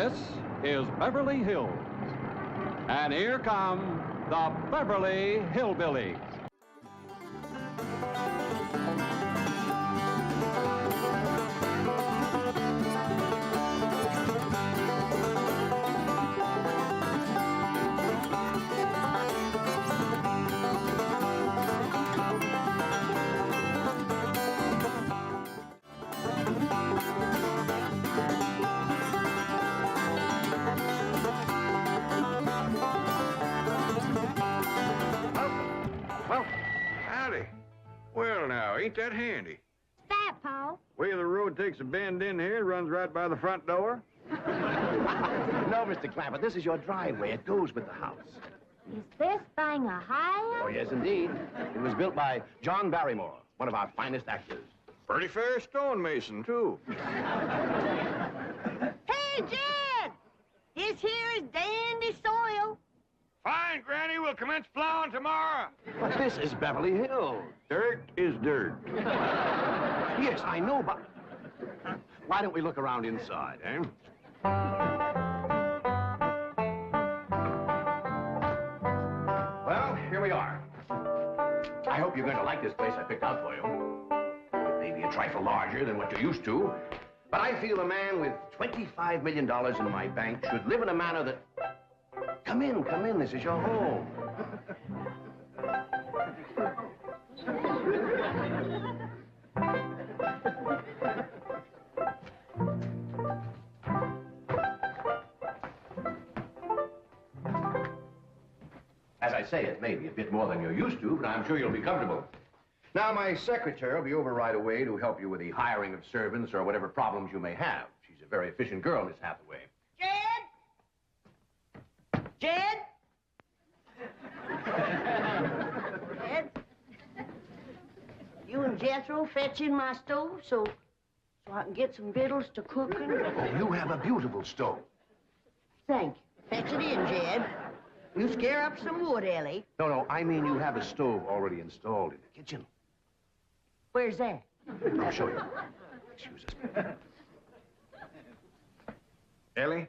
This is Beverly Hills. And here come the Beverly Hillbillies. Howdy. Well, now, ain't that handy? That, Pa? Way the road takes a bend in here and runs right by the front door. No, Mr. Clampett, this is your driveway. It goes with the house. Is this thing a highway? Oh, yes, indeed. It was built by John Barrymore, one of our finest actors. Pretty fair stonemason, too. Hey, Jed! This here is dandy soil. Fine, Granny. We'll commence plowing tomorrow. But this is Beverly Hills. Dirt is dirt. Yes, I know, but... Why don't we look around inside, eh? Well, here we are. I hope you're going to like this place I picked out for you. It may be a trifle larger than what you're used to, but I feel a man with $25 million in my bank should live in a manner that... Come in, this is your home. As I say, it may be a bit more than you're used to, but I'm sure you'll be comfortable. Now, my secretary will be over right away to help you with the hiring of servants or whatever problems you may have. She's a very efficient girl, Miss Hathaway. Jed? Jed? You and Jethro fetching my stove so I can get some victuals to cooking? Oh, you have a beautiful stove. Thank you. Fetch it in, Jed. You scare up some wood, Ellie. No, I mean you have a stove already installed in the kitchen. Where's that? I'll show you. Excuse us. Ellie,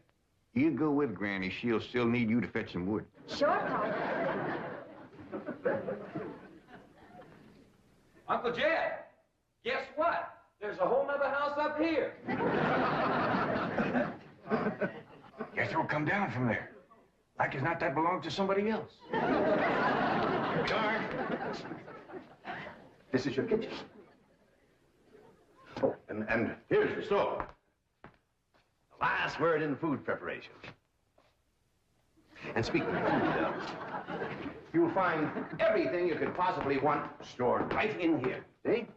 you go with Granny. She'll still need you to fetch some wood. Sure, Pa. Uncle Jed, guess what? There's a whole nother house up here. Jethro, come down from there. Like as not that belongs to somebody else. Darn. This is your kitchen. Oh, and here's the stove. The last word in food preparation. And speaking of food, you'll find everything you could possibly want stored right in here. See?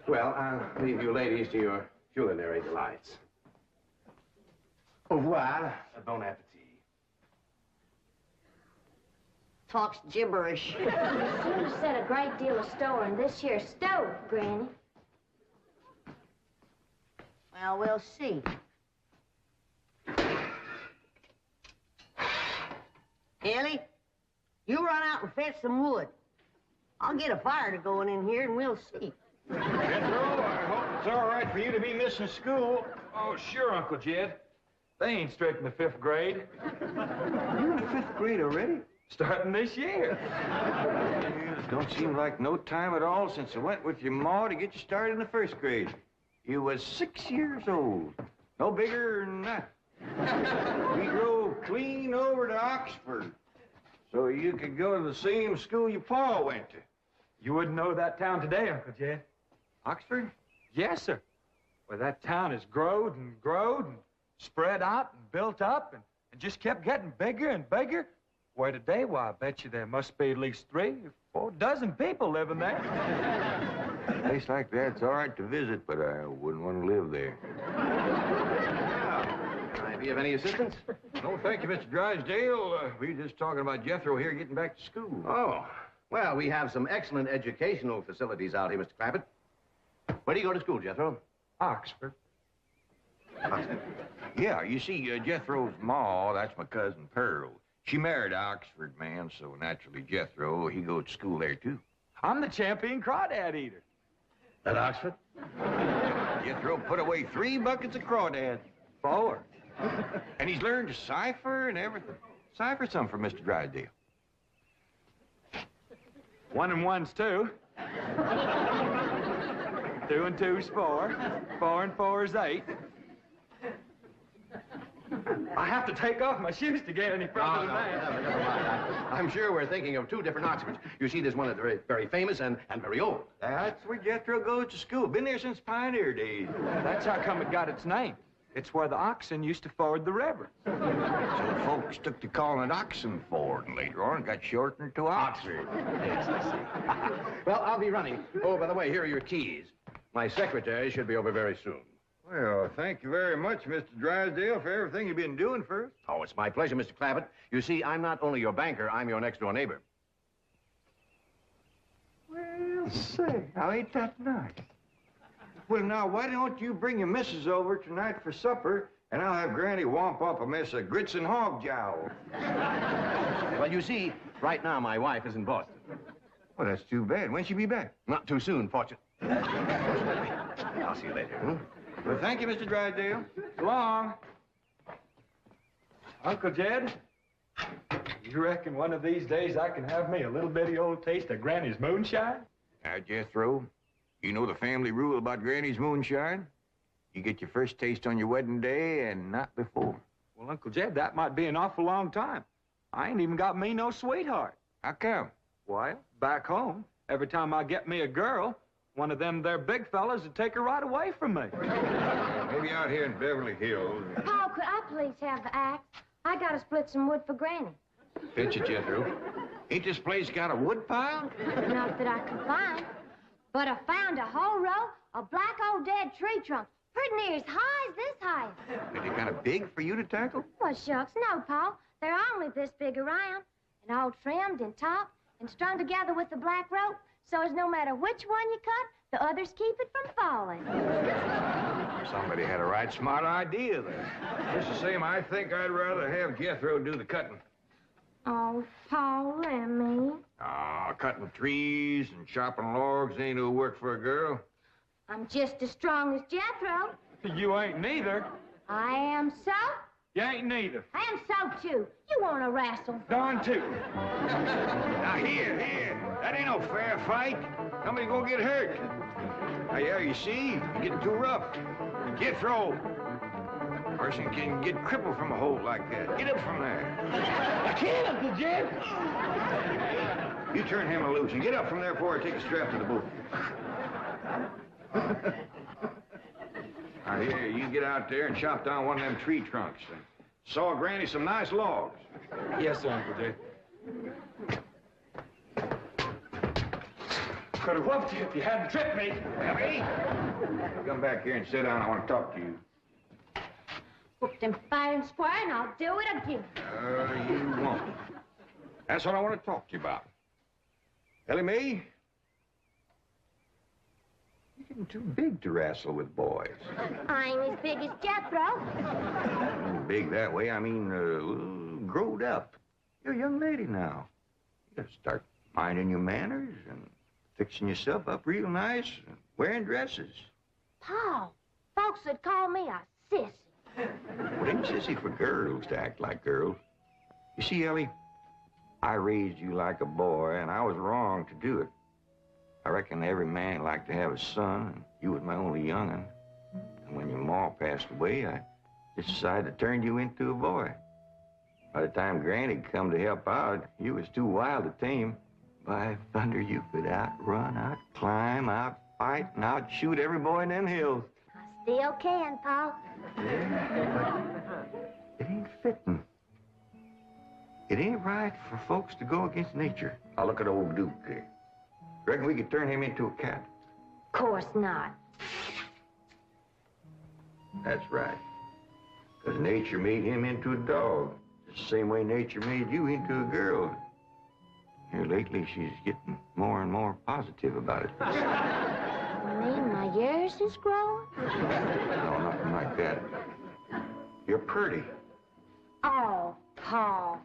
Well, I'll leave you ladies to your culinary delights. Au revoir. Bon appetit. Talks gibberish. You seem to set a great deal of store in this here stove, Granny. Well, we'll see. Ellie, you run out and fetch some wood. I'll get a fire to going in here and we'll see. Jethro, I hope it's all right for you to be missing school. Oh, sure, Uncle Jed. They ain't straight in the 5th grade. You're in the 5th grade already? Starting this year. It don't seem like no time at all since I went with your ma to get you started in the 1st grade. You was 6 years old. No bigger than that. We drove clean over to Oxford so you could go to the same school your pa went to. You wouldn't know that town today, Uncle Jed. Oxford? Yes, sir. Well, that town has growed and spread out and built up and just kept getting bigger and bigger. Where today, why, I bet you there must be at least 3 or 4 dozen people living there. A place like that's all right to visit, but I wouldn't want to live there. Can I be of any assistance? No, thank you, Mr. Drysdale. We were just talking about Jethro here getting back to school. Oh, well, we have some excellent educational facilities out here, Mr. Clampett. Where do you go to school, Jethro? Oxford. Oxford. Yeah, you see, Jethro's ma, that's my cousin Pearl. She married an Oxford man, so naturally Jethro, he goes to school there, too. I'm the champion crawdad eater. At Oxford? Jethro put away 3 buckets of crawdads. 4. And he's learned to cipher and everything. Cipher some for Mr. Drysdale. 1 and 1's 2. 2 and 2's 4. 4 and 4's 8. I have to take off my shoes to get any further than that. Never mind. I'm sure we're thinking of 2 different Oxfords. You see, there's one that's very, very famous and very old. That's where Jethro goes to school. Been there since pioneer days. That's how come it got its name. It's where the oxen used to ford the river. So folks took to calling it Oxenford, and later on it got shortened to Oxford. Yes, I see. Well, I'll be running. Oh, by the way, here are your keys. My secretary should be over very soon. Well, thank you very much, Mr. Drysdale, for everything you've been doing for us. Oh, it's my pleasure, Mr. Clabbett. You see, I'm not only your banker, I'm your next-door neighbor. Well, say, now ain't that nice? Well, now, why don't you bring your missus over tonight for supper, and I'll have Granny womp up a mess of grits and hog jowl. Well, you see, right now my wife is in Boston. Well, that's too bad. When'll she be back? Not too soon, fortunately. I'll see you later. Hmm? Well, thank you, Mr. Drysdale. So long. Uncle Jed, you reckon one of these days I can have me a little bitty old taste of Granny's moonshine? Now, Jethro, you know the family rule about Granny's moonshine? You get your first taste on your wedding day and not before. Well, Uncle Jed, that might be an awful long time. I ain't even got me no sweetheart. How come? Well, back home, every time I get me a girl, one of them there big fellas would take her right away from me. Maybe out here in Beverly Hills. Paul, could I please have the axe? I gotta split some wood for Granny. Fetch it, Jethro. Ain't this place got a wood pile? Not that I can find. But I found a whole row of black old dead tree trunks, pretty near as high as this height. Are they kind of big for you to tackle? Well, shucks, no, Paul. They're only this big around, and all trimmed and topped and strung together with the black rope, so as no matter which one you cut, the others keep it from falling. Somebody had a right smart idea there. Just the same, I think I'd rather have Jethro do the cutting. Oh, Paul, let me. Cutting trees and chopping logs ain't no work for a girl. I'm just as strong as Jethro. You ain't neither. I am so. You ain't neither. I am so, too. You want to wrestle? Darn too. Now, here. That ain't no fair fight. Somebody's gonna get hurt. Now, yeah, you see, you're getting too rough. Jethro. A person can get crippled from a hold like that. Get up from there. I can't, Uncle Jed. You turn him loose and get up from there before I take a strap to the boot. Now, here, you get out there and chop down one of them tree trunks and saw Granny some nice logs. Yes, sir, Uncle Jed. Could have whooped you if you hadn't tripped me. Ellie, come back here and sit down. I want to talk to you. Whoop them fair and square, and I'll do it again. You won't. That's what I want to talk to you about. Ellie Mae, you're getting too big to wrestle with boys. I ain't as big as Jethro. Big that way, I mean, growed up. You're a young lady now. You gotta start minding your manners and fixing yourself up real nice and wearing dresses. Paul, folks would call me a sissy. Well, it ain't sissy for girls to act like girls. You see, Ellie, I raised you like a boy, and I was wrong to do it. I reckon every man liked to have a son, and you was my only young'un. And when your ma passed away, I just decided to turn you into a boy. By the time Granny come to help out, you was too wild to tame. By thunder, you could outrun, outclimb, outfight, and outshoot every boy in them hills. I still can, Paul. Yeah, but it ain't fitting. It ain't right for folks to go against nature. Now look at old Duke here. Reckon we could turn him into a cat? Of course not. That's right. Because nature made him into a dog. Just the same way nature made you into a girl. Here lately, she's getting more and more positive about it. You mean my years is growing? No, nothing like that. You're pretty. Oh, Paul.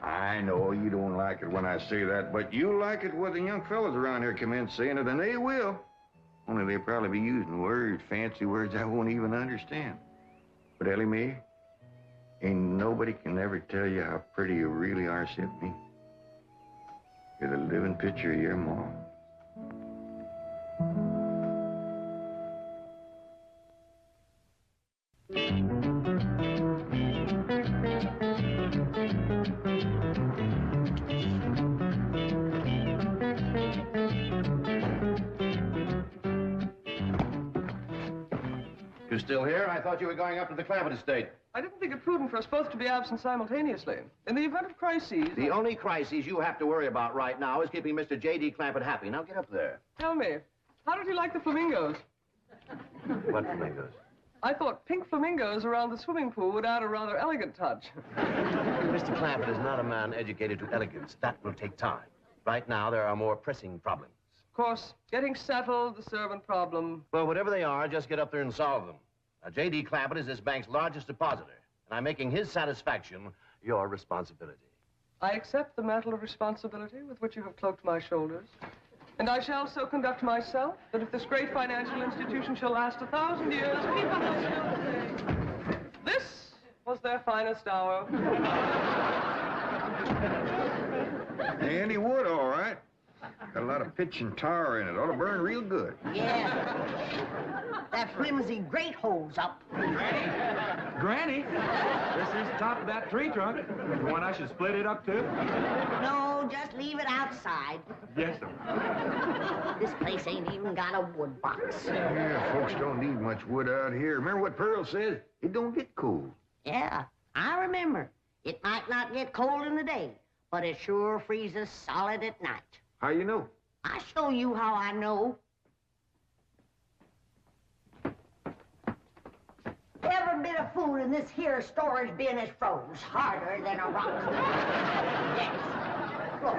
I know you don't like it when I say that, but you like it when the young fellas around here come in saying it, and they will. Only they'll probably be using words, fancy words I won't even understand. But Ellie Mae, ain't nobody can ever tell you how pretty you really are except me. You're the living picture of your mom. You still here? I thought you were going up to the Clampett estate. I didn't think it prudent for us both to be absent simultaneously. In the event of crises... The only crisis you have to worry about right now is keeping Mr. J.D. Clampett happy. Now get up there. Tell me, how did he like the flamingos? What flamingos? I thought pink flamingos around the swimming pool would add a rather elegant touch. Mr. Clampett is not a man educated to elegance. That will take time. Right now, there are more pressing problems. Of course, getting settled, the servant problem. Well, whatever they are, just get up there and solve them. Now, J.D. Clampett is this bank's largest depositor, and I'm making his satisfaction your responsibility. I accept the mantle of responsibility with which you have cloaked my shoulders. And I shall so conduct myself that if this great financial institution shall last 1,000 years, people will still say, this was their finest hour. Handy wood, all right. Got a lot of pitch and tar in it. Ought to burn real good. Yeah. That flimsy grate holds up. Granny, this is the top of that tree trunk. You want I should split it up, too? No, just leave it outside. Yes, sir. This place ain't even got a wood box. Yeah, folks don't need much wood out here. Remember what Pearl said? It don't get cold. Yeah, I remember. It might not get cold in the day, but it sure freezes solid at night. How you know? I show you how I know. Every bit of food in this here storage bin is froze harder than a rock. Yes. Look.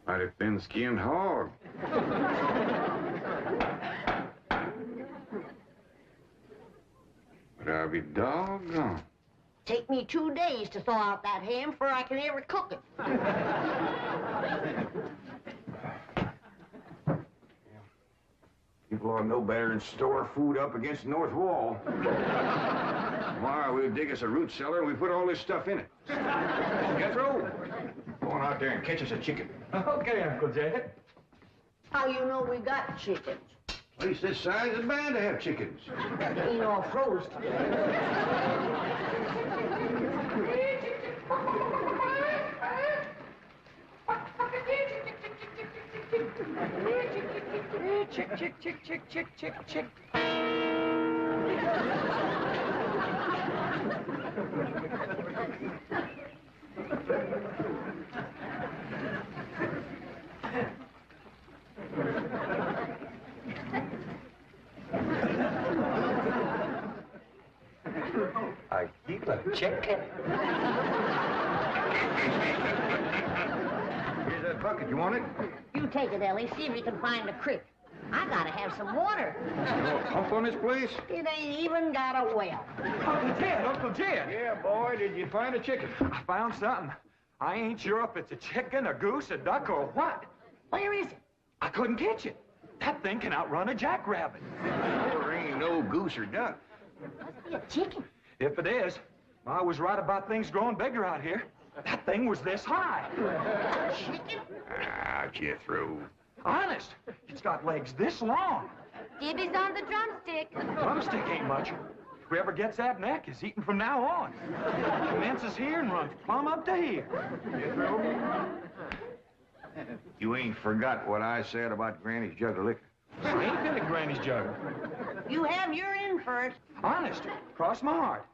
Mighty thin-skinned hog. But I'll be doggone. Take me 2 days to thaw out that ham before I can ever cook it. People ought to know better than store food up against the north wall. Tomorrow we'll dig us a root cellar and we put all this stuff in it. Jethro, go on out there and catch us a chicken. Okay, Uncle Jed. How you know we got chickens? Place this size is bound to have chickens. Ain't all frozen. Chick, chick, chick, chick, chick, chick, chick. I keep a chicken. Here's that bucket. You want it? You take it, Ellie. See if you can find a creek. I gotta have some water. You know a pump on this place? It ain't even got a well. Uncle Jed, Uncle Jed. Yeah, boy. Did you find a chicken? I found something. I ain't sure if it's a chicken, a goose, a duck, or what. Where is it? I couldn't catch it. That thing can outrun a jackrabbit. There ain't no goose or duck. Must be a chicken. If it is, I was right about things growing bigger out here. That thing was this high. Chicken? Ah, Jethro. Honest, it's got legs this long. Gibby's on the drumstick. Drumstick ain't much. Whoever gets that neck is eating from now on. Commences here and runs plumb up to here. Jethro? You ain't forgot what I said about Granny's jug of liquor. I ain't been at Granny's jug. You have your in first. Honest, cross my heart.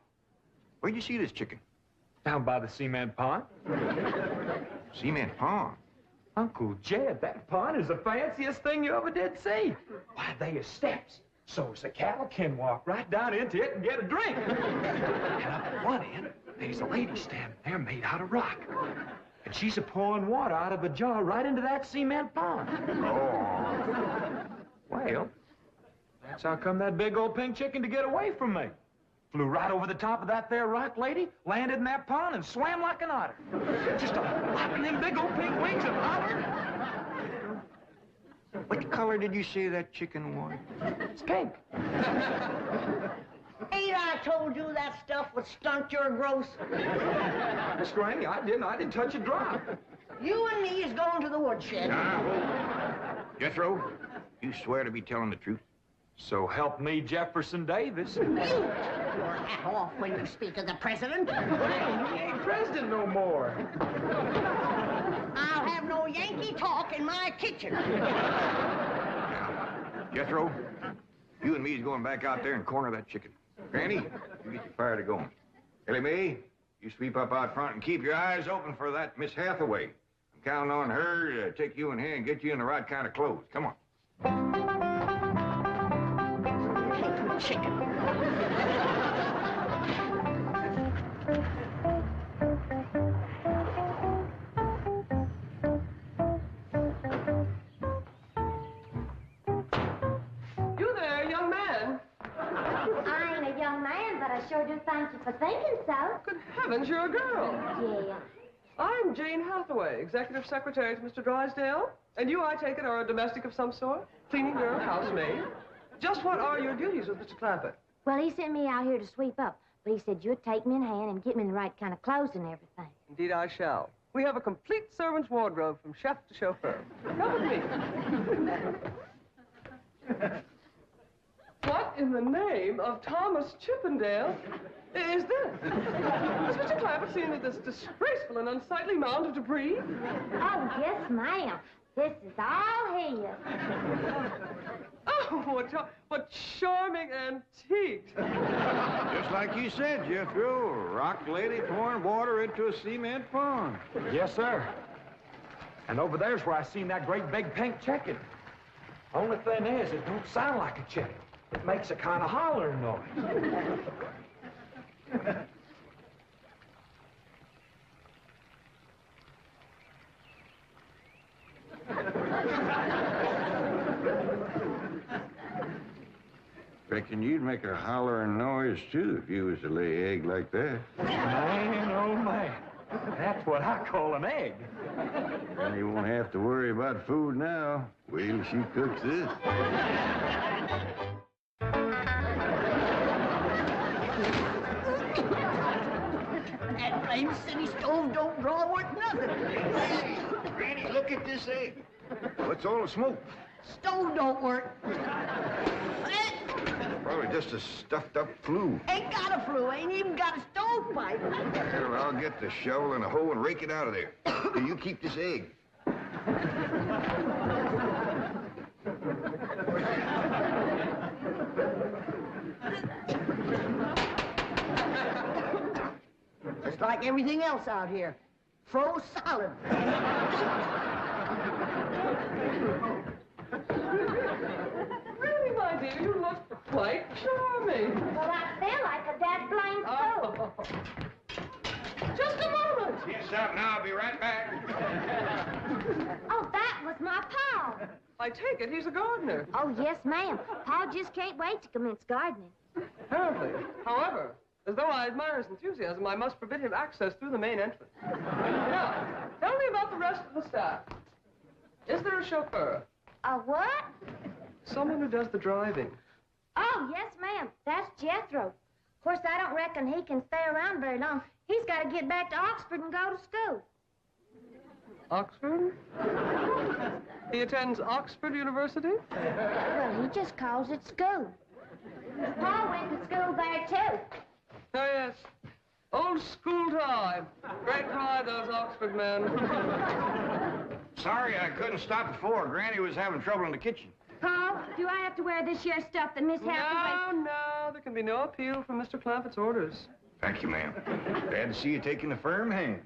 Where'd you see this chicken? Down by the cement pond. Cement pond. Uncle Jed, that pond is the fanciest thing you ever did see. Why, they are steps. So's the cattle can walk right down into it and get a drink. And up at one end, there's a lady standing there made out of rock. And she's a pouring water out of a jar right into that cement pond. Oh. Well, that's how come that big old pink chicken to get away from me. Flew right over the top of that there rock lady, landed in that pond, and swam like an otter. Just flapping them big old pink wings and hollering. What color did you say that chicken was? It's pink. Ain't I told you that stuff would stunt your growth? Miss Granny, I didn't touch a drop. You and me is going to the woodshed. Jethro, you swear to be telling the truth? So help me, Jefferson Davis. You take your hat off when you speak of the president. He ain't president no more. I'll have no Yankee talk in my kitchen. Now, Jethro, you and me is going back out there and corner that chicken. Granny, you get your fire to going. Ellie Mae, you sweep up out front and keep your eyes open for that Miss Hathaway. I'm counting on her to take you in hand and get you in the right kind of clothes. Come on. Chicken. You there, young man. I ain't a young man, but I sure do thank you for thinking so. Good heavens, you're a girl. Yeah. I'm Jane Hathaway, executive secretary to Mr. Drysdale. And you, I take it, are a domestic of some sort? Cleaning girl, housemaid? Just what are your duties with Mr. Clampett? Well, he sent me out here to sweep up, but he said you'd take me in hand and get me in the right kind of clothes and everything. Indeed, I shall. We have a complete servant's wardrobe from chef to chauffeur. Come with me. What in the name of Thomas Chippendale is this? Has Mr. Clampett seen this disgraceful and unsightly mound of debris? Oh, yes, ma'am. This is all his. Oh, what charming antiques. Just like you said, Jethro, a rock lady pouring water into a cement pond. Yes, sir. And over there's where I seen that great big pink chicken. Only thing is, it don't sound like a chicken. It makes a kind of hollering noise. Reckon you'd make a hollering noise, too, if you was to lay egg like that. Man, oh, man. That's what I call an egg. And you won't have to worry about food now. Wait till she cooks this. That blame city stove don't draw worth nothing. Hey, Granny, look at this egg. What's all the smoke? Stove don't work. Probably just a stuffed-up flue. Ain't got a flue, ain't even got a stovepipe. Well, I'll get the shovel and a hoe and rake it out of there. Here, you keep this egg. It's like everything else out here. Froze solid. Really, my dear, you look quite charming. Well, I feel like a dead blind fool. Oh. Just a moment. Yes, out now. I'll be right back. Oh, that was my pa. I take it he's a gardener. Oh, yes, ma'am. Pa just can't wait to commence gardening. Apparently. However, as though I admire his enthusiasm, I must forbid him access through the main entrance. Now, tell me about the rest of the staff. Is there a chauffeur? A what? Someone who does the driving. Oh, yes, ma'am. That's Jethro. Of course, I don't reckon he can stay around very long. He's got to get back to Oxford and go to school. Oxford? He attends Oxford University? Well, he just calls it school. Pa went to school there, too. Oh, yes. Old school time. Great pride, those Oxford men. Sorry I couldn't stop before. Granny was having trouble in the kitchen. Pa, do I have to wear this here stuff that Miss Hathaway... No, there can be no appeal from Mr. Clampett's orders. Thank you, ma'am. Glad to see you taking a firm hand.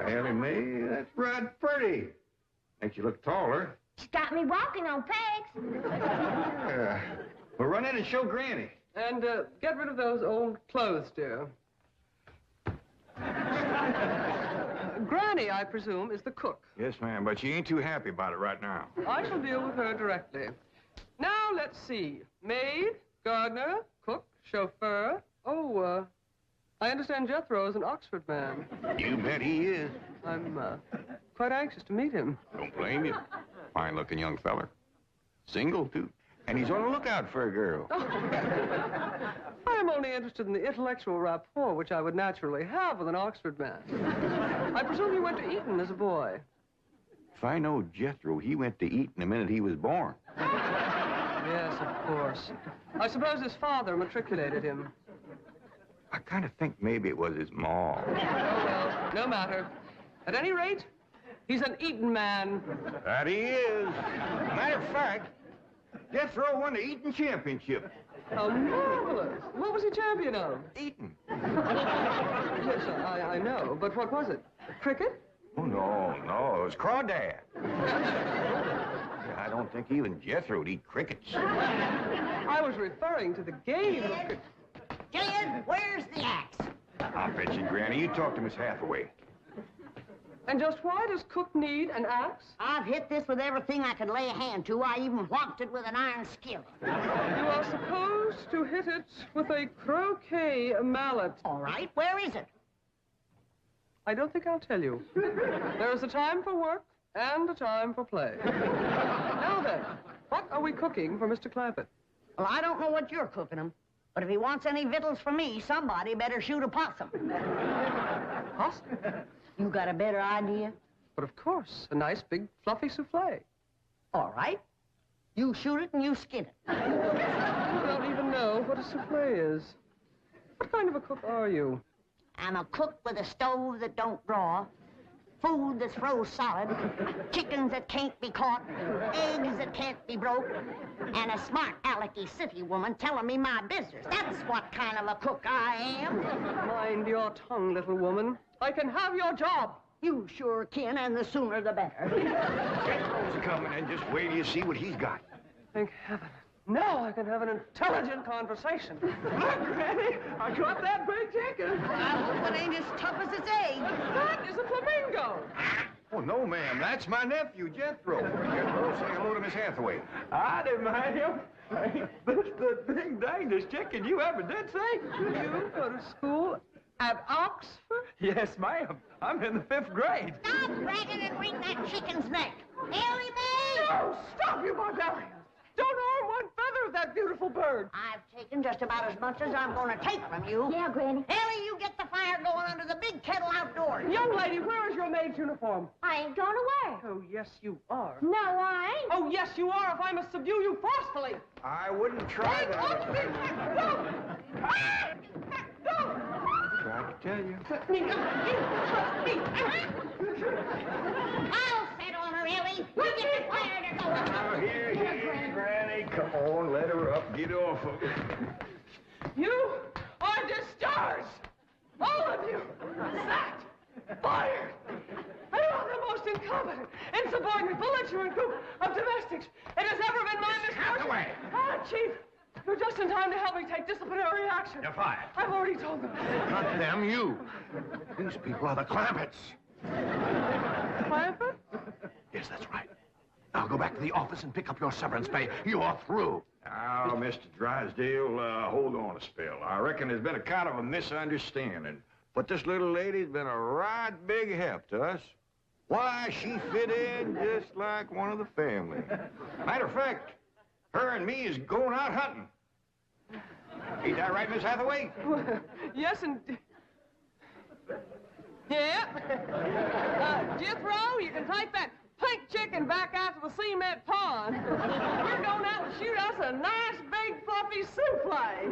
Ellie Mae, that's right pretty. Makes you look taller. She's got me walking on pegs. Well, run in and show Granny. And get rid of those old clothes, dear. Granny, I presume, is the cook. Yes, ma'am, but she ain't too happy about it right now. I shall deal with her directly. Now, let's see. Maid, gardener, cook, chauffeur. Oh, I understand Jethro is an Oxford man. You bet he is. I'm quite anxious to meet him. Don't blame you. Fine-looking young feller. Single, too. And he's on the lookout for a girl. I'm only interested in the intellectual rapport which I would naturally have with an Oxford man. I presume you went to Eton as a boy. If I know Jethro, he went to Eton the minute he was born. Yes, of course. I suppose his father matriculated him. I kind of think maybe it was his ma. Oh, well, no matter. At any rate, he's an Eton man. That he is. Matter of fact, Jethro won the Eton championship. How marvelous. What was he champion of? Eton. Yes, I know. But what was it? Cricket? Oh, no, it was crawdad. I don't think even Jethro'd eat crickets. I was referring to the game of cricket. Gillian, where's the axe? I'll bet you, Granny. You talk to Miss Hathaway. And just why does Cook need an axe? I've hit this with everything I could lay a hand to. I even whopped it with an iron skillet. You are supposed to hit it with a croquet mallet. All right, where is it? I don't think I'll tell you. There is a time for work and a time for play. Now then, what are we cooking for Mr. Clampett? Well, I don't know what you're cooking him, but if he wants any victuals from me, somebody better shoot a possum. Possum? You got a better idea? But of course, a nice big fluffy souffle. All right. You shoot it and you skin it. You don't even know what a souffle is. What kind of a cook are you? I'm a cook with a stove that don't draw, food that's froze solid, chickens that can't be caught, eggs that can't be broke, and a smart alecky city woman telling me my business. That's what kind of a cook I am. Mind your tongue, little woman. I can have your job. You sure can, and the sooner the better. Jethro's coming, and just wait till you see what he's got. Thank heaven. Now I can have an intelligent conversation. Look, Granny, I got that big chicken. I hope it ain't as tough as its egg. That is a flamingo. Oh, no, ma'am. That's my nephew, Jethro. Jethro, say hello to Miss Hathaway. Howdy, ma'am. This the big dangest chicken you ever did see. You go to school at Oxford? Yes, ma'am. I'm in the 5th grade. Stop bragging and wring that chicken's neck. Ellie Mae! No, stop, you barbarians. Don't harm one feather of that beautiful bird. I've taken just about as much as I'm going to take from you. Yeah, Granny. Ellie, you get the fire going under the big kettle outdoors. Young lady, where is your maid's uniform? I ain't going away. Oh, yes, you are. No, I ain't. Oh, yes, you are, if I must subdue you forcefully. I wouldn't try that. No! No! Tried to tell you. I'll set on her, Ellie. You get the fire to go. Now, here, Granny. Come on, let her up. Get off of her. You are discharged! All of you! Sacked! Fired! And you are the most incompetent, insubordinate, belligerent group of domestics it has ever been my misfortune. Hathaway! Ah, Chief, you're just in time to help me take disciplinary action. You're fired. I've already told them. Not them, you. These people are the Clampetts. Clampett? Yes, that's right. Now go back to the office and pick up your severance pay. You are through. Now, Mr. Drysdale, hold on a spell. I reckon there's been a kind of a misunderstanding. But this little lady's been a right big help to us. Why, she fit in just like one of the family. Matter of fact, her and me is going out hunting. Ain't that right, Miss Hathaway? Yes, and... Yeah. Jethro, you can take that pink chicken back out to the cement pond. We're going out and shoot us a nice big fluffy souffle.